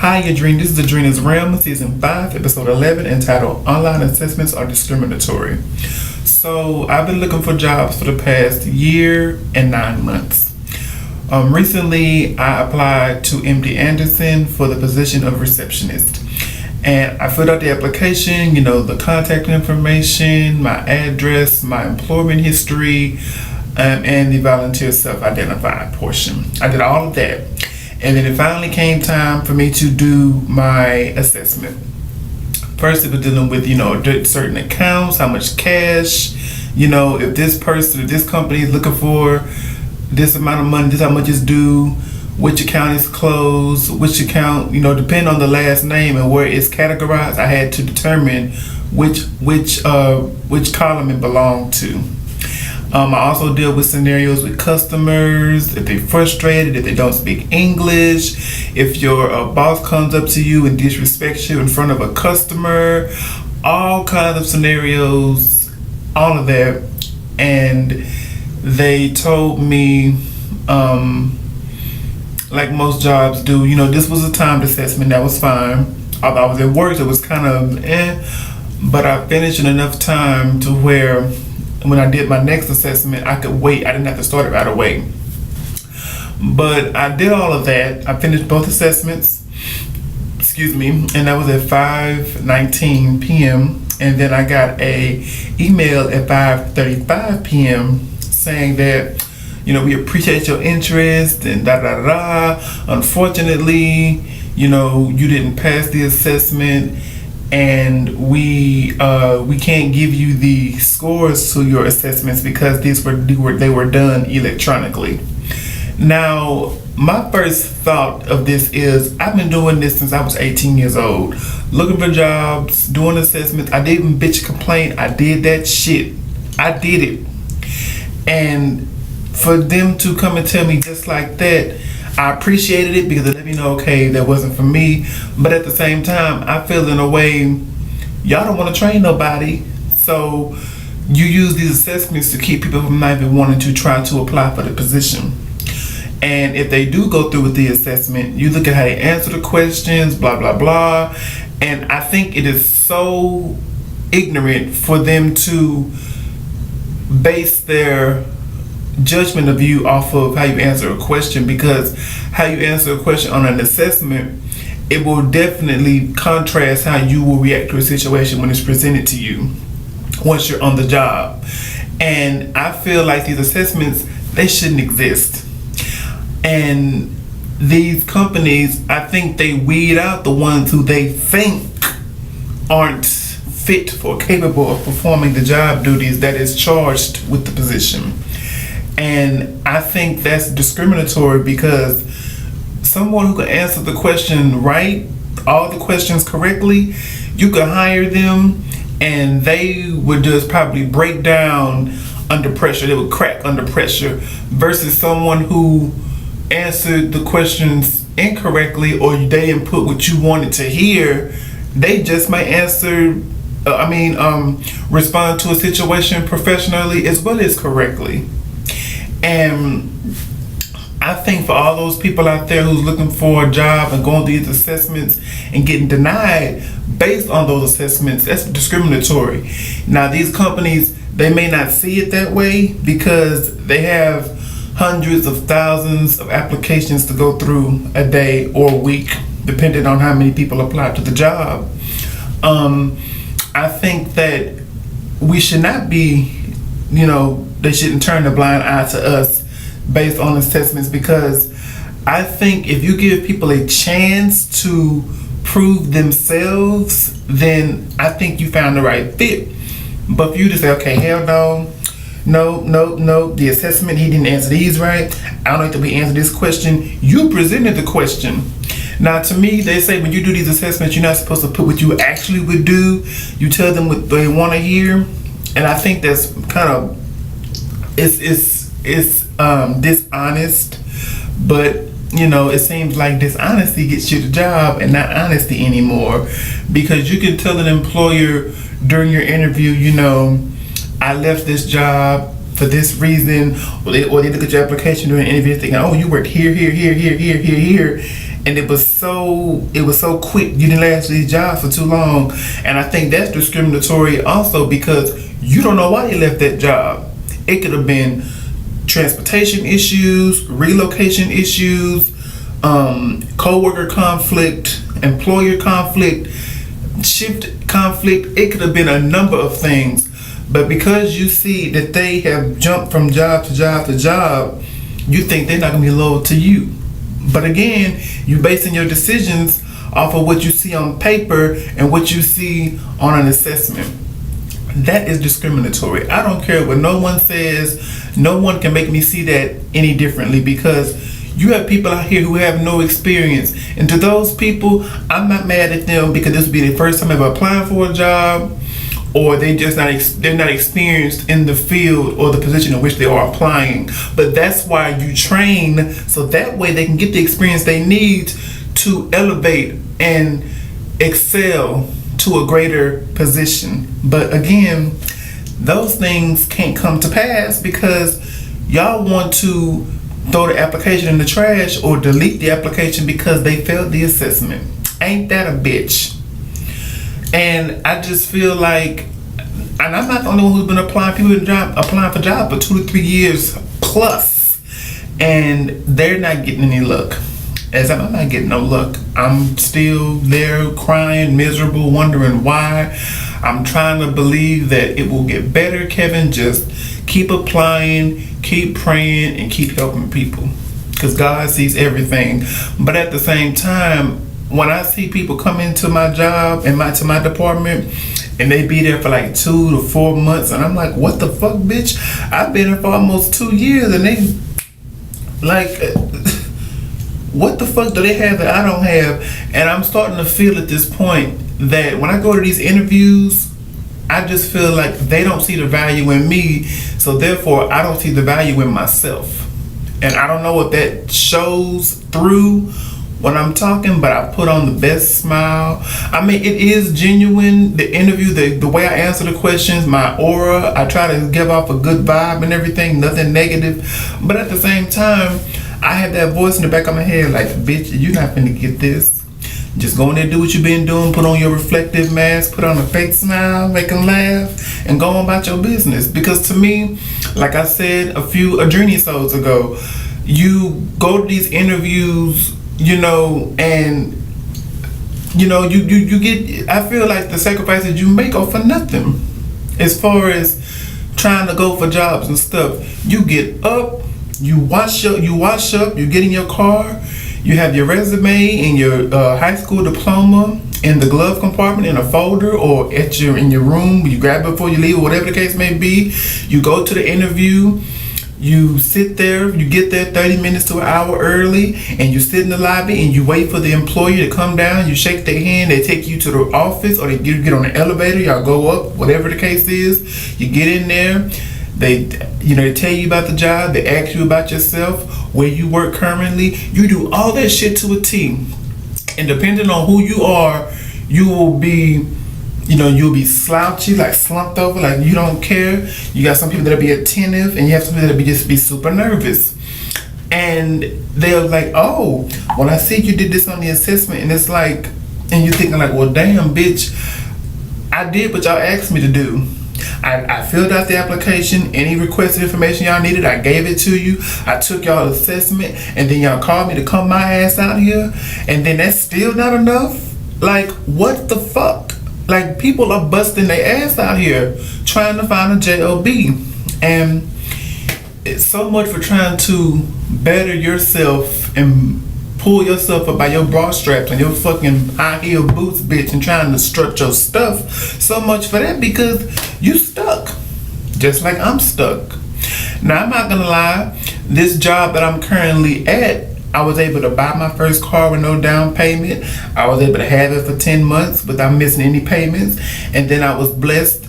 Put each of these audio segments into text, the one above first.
Hi, Adrina. This is Adrina's Realm, Season 5, Episode 11, entitled Online Assessments Are Discriminatory. So, I've been looking for jobs for the past year and 9 months. Recently, I applied to MD Anderson for the position of receptionist. And I filled out the application, the contact information, my address, my employment history, and the volunteer self-identified portion. I did all of that. And then it finally came time for me to do my assessment. First, it was dealing with, certain accounts, how much cash, if this company is looking for this amount of money, this how much is due, which account is closed, which account, depending on the last name and where it's categorized, I had to determine which column it belonged to. I also deal with scenarios with customers, if they're frustrated, if they don't speak English, if your boss comes up to you and disrespects you in front of a customer, all kinds of scenarios, all of that. And they told me, like most jobs do, this was a timed assessment, that was fine. Although I was at work, it was kind of but I finished in enough time to where when I did my next assessment, I could wait. I didn't have to start it right away. But I did all of that. I finished both assessments, and that was at 5:19 p.m. And then I got a email at 5:35 p.m. saying that, we appreciate your interest and Unfortunately, you didn't pass the assessment, and we can't give you the scores to your assessments because they were done electronically. Now, my first thought of this is I've been doing this since I was 18 years old, looking for jobs, doing assessments. I didn't bitch complain. I did that shit. I did it. And for them to come and tell me just like that, I appreciated it because it let me know, okay, that wasn't for me. But at the same time, I feel in a way, y'all don't want to train nobody. So you use these assessments to keep people from not even wanting to try to apply for the position. And if they do go through with the assessment, you look at how they answer the questions, blah, blah, blah. And I think it is so ignorant for them to base their judgment of you off of how you answer a question, because how you answer a question on an assessment, it will definitely contrast how you will react to a situation when it's presented to you once you're on the job. And I feel like these assessments, they shouldn't exist. And these companies, I think they weed out the ones who they think aren't fit or capable of performing the job duties that is charged with the position. And I think that's discriminatory because someone who can answer the question right, all the questions correctly, you could hire them and they would just probably break down under pressure. They would crack under pressure versus someone who answered the questions incorrectly or they didn't put what you wanted to hear. They just might respond to a situation professionally as well as correctly. And I think for all those people out there who's looking for a job and going through these assessments and getting denied based on those assessments, that's discriminatory. Now, these companies, they may not see it that way because they have hundreds of thousands of applications to go through a day or a week, depending on how many people apply to the job. I think that we should not be, they shouldn't turn a blind eye to us based on assessments, because I think if you give people a chance to prove themselves, then I think you found the right fit. But if you just say, okay, hell no, the assessment, he didn't answer these right, I don't know if we answered this question, you presented the question. Now, to me, they say when you do these assessments, you're not supposed to put what you actually would do. You tell them what they want to hear. And I think that's kind of, it's dishonest, but it seems like dishonesty gets you the job and not honesty anymore, because you can tell an employer during your interview, I left this job for this reason, or they look at your application during an interview thinking, oh, you worked here, and it was so quick. You didn't last these jobs for too long, and I think that's discriminatory also, because you don't know why you left that job. It could have been transportation issues, relocation issues, co-worker conflict, employer conflict, shift conflict. It could have been a number of things, but because you see that they have jumped from job to job to job, you think they're not going to be loyal to you. But again, you're basing your decisions off of what you see on paper and what you see on an assessment. That is discriminatory. I don't care what no one says. No one can make me see that any differently, because you have people out here who have no experience. And to those people, I'm not mad at them, because this will be their first time ever applying for a job, or they're not experienced in the field or the position in which they are applying. But that's why you train, so that way they can get the experience they need to elevate and excel to a greater position. But again, those things can't come to pass because y'all want to throw the application in the trash or delete the application because they failed the assessment. Ain't that a bitch? And I just feel like, and I'm not the only one who's been applying. People have been applying for jobs for 2 to 3 years plus, and they're not getting any luck. As I'm not getting no luck. I'm still there crying, miserable, wondering why. I'm trying to believe that it will get better, Kevin. Just keep applying, keep praying, and keep helping people, because God sees everything. But at the same time, when I see people come into my job and to my department, and they be there for like 2 to 4 months, and I'm like, what the fuck, bitch? I've been here for almost 2 years, and they like, what the fuck do they have that I don't have? And I'm starting to feel at this point that when I go to these interviews, I just feel like they don't see the value in me, so therefore I don't see the value in myself. And I don't know what that shows through when I'm talking, but I put on the best smile. I mean, it is genuine, the interview, the way I answer the questions, my aura, I try to give off a good vibe and everything, nothing negative. But at the same time, I have that voice in the back of my head like, bitch, you're not finna get this. Just go in there, do what you've been doing, put on your reflective mask, put on a fake smile, make them laugh, and go on about your business. Because to me, like I said a few Adrinisodes ago, you go to these interviews, you know, and you know, you get, I feel like the sacrifices you make are for nothing. As far as trying to go for jobs and stuff, you get up, you wash up, you get in your car, you have your resume and your high school diploma in the glove compartment in a folder or in your room. You grab it before you leave, or whatever the case may be. You go to the interview. You sit there, you get there 30 minutes to an hour early, and you sit in the lobby and you wait for the employer to come down. You shake their hand, they take you to the office, or they get on the elevator, y'all go up, whatever the case is. You get in there, they tell you about the job, they ask you about yourself, where you work currently. You do all that shit to a T. And depending on who you are, you will be, you'll be slouchy, like slumped over, like you don't care. You got some people that'll be attentive, and you have some people that'll just be super nervous. And they're like, oh, when I see you did this on the assessment, and it's like, and you're thinking like, well, damn, bitch, I did what y'all asked me to do. I filled out the application, any requested information y'all needed, I gave it to you. I took y'all assessment, and then y'all called me to come my ass out here, and then that's still not enough? Like, what the fuck? Like, people are busting their ass out here trying to find a job. And it's so much for trying to better yourself and pull yourself up by your bra straps and your fucking high heel boots, bitch, and trying to strut your stuff. So much for that, because you stuck. Just like I'm stuck. Now, I'm not gonna lie, this job that I'm currently at, I was able to buy my first car with no down payment. I was able to have it for 10 months without missing any payments. And then I was blessed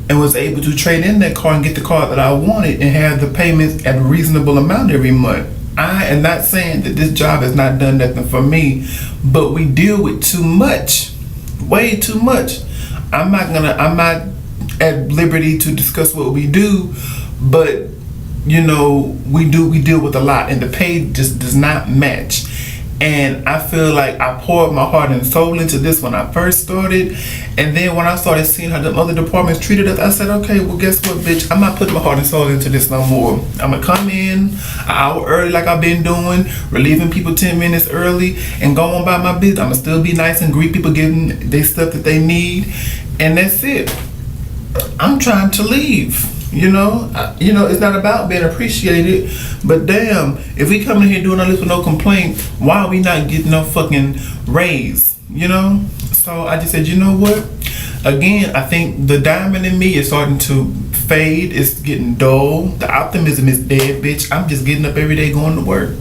and was able to trade in that car and get the car that I wanted and have the payments at a reasonable amount every month. I am not saying that this job has not done nothing for me, but we deal with too much, way too much. I'm not at liberty to discuss what we do, but we deal with a lot, and the pay just does not match. And I feel like I poured my heart and soul into this when I first started. And then when I started seeing how the other departments treated us, I said, okay, well, guess what, bitch? I'm not putting my heart and soul into this no more. I'm going to come in an hour early like I've been doing, relieving people 10 minutes early, and go on by my business. I'm going to still be nice and greet people, give them their stuff that they need. And that's it. I'm trying to leave. You know, it's not about being appreciated, but damn, if we come in here doing all this with no complaint, why are we not getting no fucking raise? You know? So I just said, you know what? Again, I think the diamond in me is starting to fade. It's getting dull. The optimism is dead, bitch. I'm just getting up every day going to work.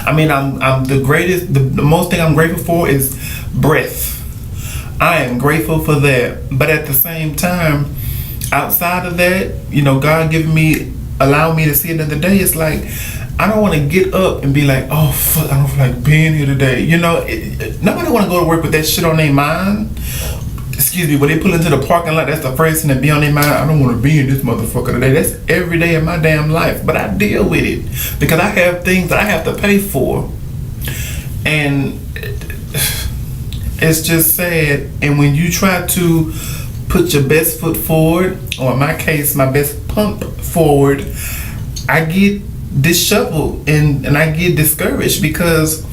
I mean, I'm the greatest, the most thing I'm grateful for is breath. I am grateful for that. But at the same time, outside of that, you know, God allowing me to see another day. It's like, I don't want to get up and be like, oh fuck, I don't feel like being here today. You know, nobody want to go to work with that shit on their mind. Excuse me, when they pull into the parking lot, that's the first thing that be on their mind. I don't want to be in this motherfucker today. That's every day of my damn life. But I deal with it because I have things that I have to pay for. And it's just sad. And when you try to put your best foot forward, or in my case, my best pump forward, I get disheveled and I get discouraged because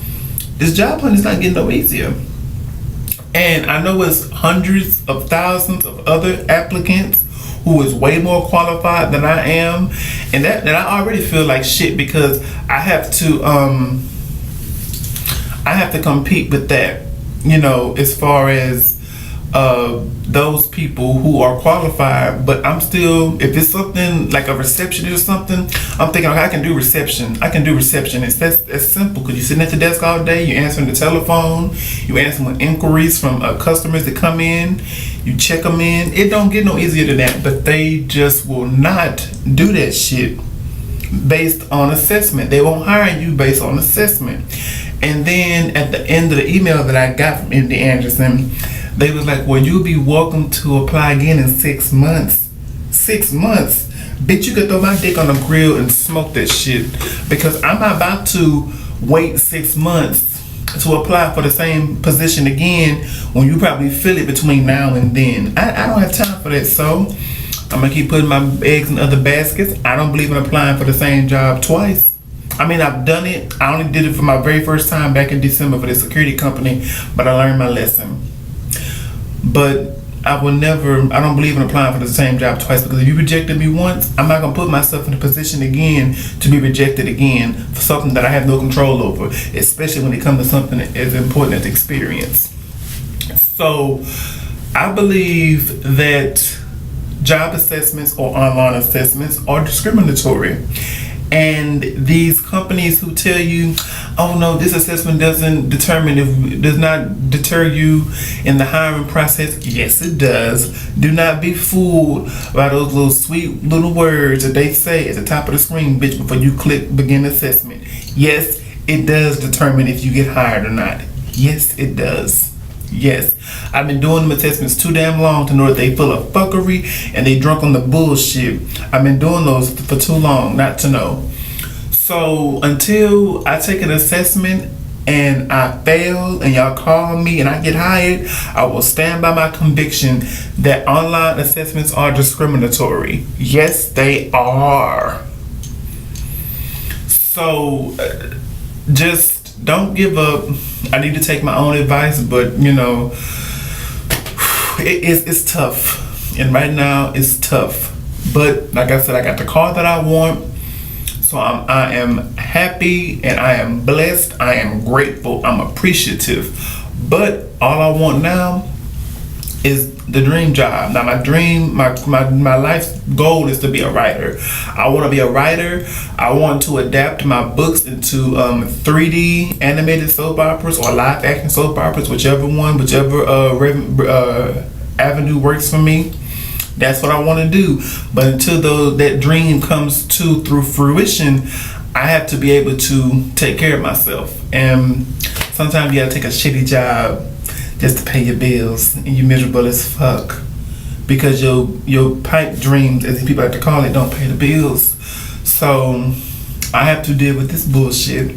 this job hunt is not getting no easier. And I know it's hundreds of thousands of other applicants who is way more qualified than I am, and that I already feel like shit because I have to compete with that, you know, as far as those people who are qualified. But I'm still, if it's something like a receptionist or something, I'm thinking, okay, I can do reception. It's simple because you're sitting at the desk all day, you're answering the telephone, you're answering inquiries from customers that come in, you check them in. It don't get no easier than that, but they just will not do that shit based on assessment. They won't hire you based on assessment. And then at the end of the email that I got from MD Anderson, they was like, well, you'll be welcome to apply again in 6 months. 6 months? Bitch, you could throw my dick on the grill and smoke that shit. Because I'm not about to wait 6 months to apply for the same position again when you probably feel it between now and then. I don't have time for that, so I'm going to keep putting my eggs in other baskets. I don't believe in applying for the same job twice. I mean, I've done it. I only did it for my very first time back in December for the security company, but I learned my lesson. But I don't believe in applying for the same job twice, because if you rejected me once, I'm not going to put myself in a position again to be rejected again for something that I have no control over, especially when it comes to something as important as experience. So I believe that job assessments or online assessments are discriminatory. And these companies who tell you, oh no, this assessment does not deter you in the hiring process. Yes, it does. Do not be fooled by those little sweet little words that they say at the top of the screen, bitch, before you click begin assessment. Yes, it does determine if you get hired or not. Yes, it does. Yes, I've been doing them assessments too damn long to know that they full of fuckery and they drunk on the bullshit. I've been doing those for too long not to know. So until I take an assessment and I fail and y'all call me and I get hired, I will stand by my conviction that online assessments are discriminatory. Yes, they are. So just don't give up. I need to take my own advice, but you know, it's tough, and right now it's tough. But like I said, I got the car that I want, so I am happy and I am blessed. I am grateful. I'm appreciative. But all I want now is the dream job. Now my life's goal is to be a writer. I want to be a writer. I want to adapt my books into 3D animated soap operas or live action soap operas, whichever avenue works for me. That's what I want to do. But until that dream comes through fruition, I have to be able to take care of myself. And sometimes you gotta take a shitty job just to pay your bills, and you're miserable as fuck because your pipe dreams, as people like to call it, don't pay the bills. So I have to deal with this bullshit.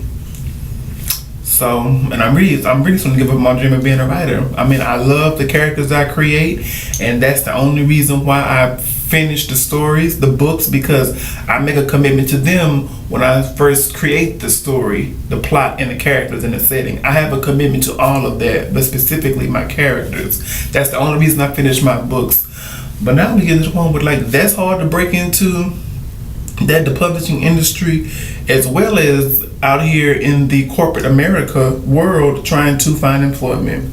So, and I'm really starting to give up my dream of being a writer. I mean, I love the characters I create, and that's the only reason why I finish the stories, the books, because I make a commitment to them when I first create the story, the plot, and the characters and the setting. I have a commitment to all of that, but specifically my characters. That's the only reason I finish my books. But now we get to the point where, like, that's hard to break into, that the publishing industry, as well as out here in the corporate America world, trying to find employment.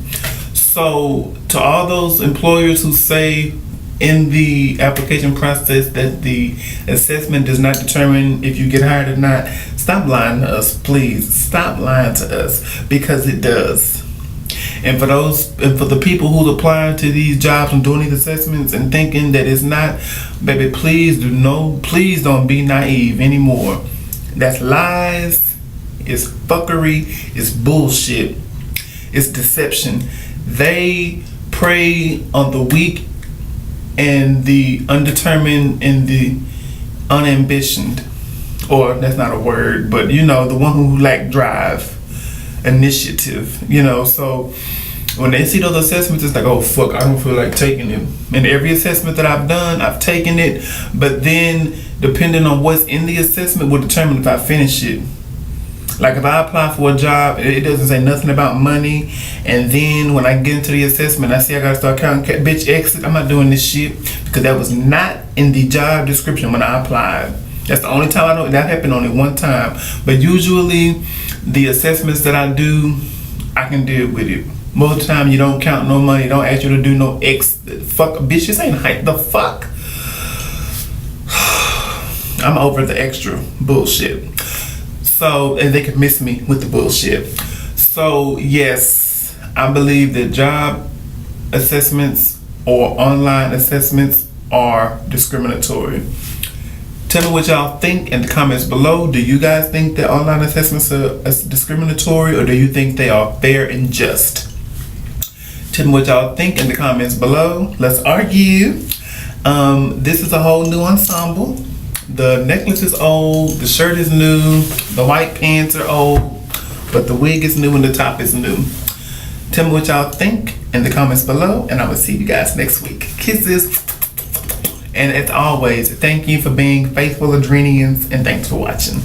So to all those employers who say in the application process that the assessment does not determine if you get hired or not, stop lying to us, please. Stop lying to us, because it does. And for the people who's applying to these jobs and doing these assessments and thinking that it's not, baby, please don't be naive anymore. That's lies, it's fuckery, it's bullshit, it's deception. They prey on the weak and the undetermined and the unambitioned, or that's not a word, but the one who lack drive, initiative, so when they see those assessments, it's like, oh fuck, I don't feel like taking it. And every assessment that I've done, I've taken it, but then depending on what's in the assessment will determine if I finish it. Like if I apply for a job, it doesn't say nothing about money, and then when I get into the assessment, I see I gotta start counting, bitch, exit, I'm not doing this shit, because that was not in the job description when I applied. That's the only time I know. That happened only one time. But usually the assessments that I do, I can deal with it. Most of the time you don't count no money, don't ask you to do no fuck, bitch, this ain't hype, the fuck. I'm over the extra bullshit. So, and they can miss me with the bullshit. So yes, I believe that job assessments or online assessments are discriminatory. Tell me what y'all think in the comments below. Do you guys think that online assessments are discriminatory, or do you think they are fair and just? Tell me what y'all think in the comments below. Let's argue. This is a whole new ensemble. The necklace is old, the shirt is new, the white pants are old, but the wig is new and the top is new. Tell me what y'all think in the comments below, and I will see you guys next week. Kisses. And as always, thank you for being faithful Adrinians, and thanks for watching.